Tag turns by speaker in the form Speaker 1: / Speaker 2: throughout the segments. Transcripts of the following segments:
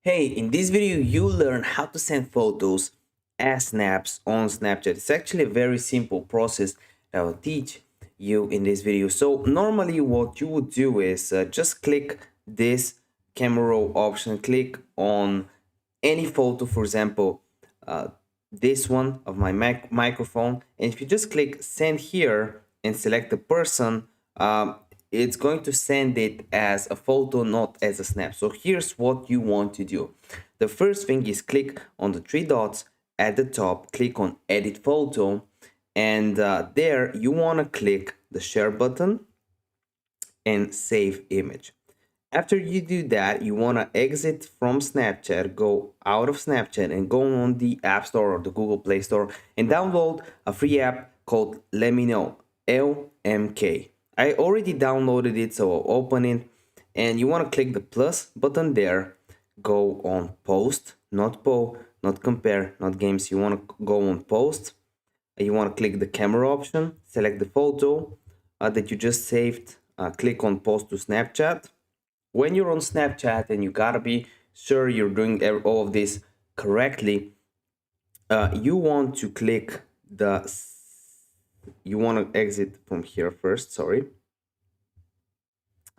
Speaker 1: Hey, in this video, you'll learn how to send photos as snaps on Snapchat. It's actually a very simple process that I will teach you in this video. So normally what you would do is just click this camera roll option, click on any photo, for example, this one of my microphone. And if you just click send here and select the person, it's going to send it as a photo, not as a snap. So here's what you want to do. The first thing is click on the three dots at the top, click on edit photo, and there you want to click the share button and save image. After you do that, you want to exit from Snapchat, go out of Snapchat and go on the App Store or the Google Play Store and download a free app called Let Me Know, LMK. I already downloaded it, so I'll open it and you want to click the plus button there, go on post, not poll, not compare, not games. You want to go on post. You want to click the camera option, select the photo that you just saved, click on post to Snapchat. When you're on Snapchat and you gotta be sure you're doing all of this correctly, you want to click you want to exit from here first. Sorry,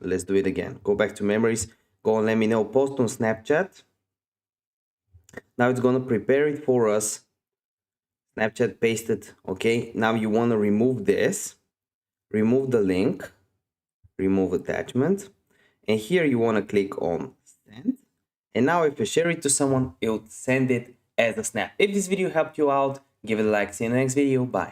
Speaker 1: let's do it again. Go back to memories, go and let me know, post on Snapchat. Now it's gonna prepare it for us. Snapchat pasted. Okay, now you want to remove this, remove the link, remove attachment. And here you want to click on send. And now if you share it to someone, it will send it as a snap. If this video helped you out, give it a like. See you in the next video. Bye.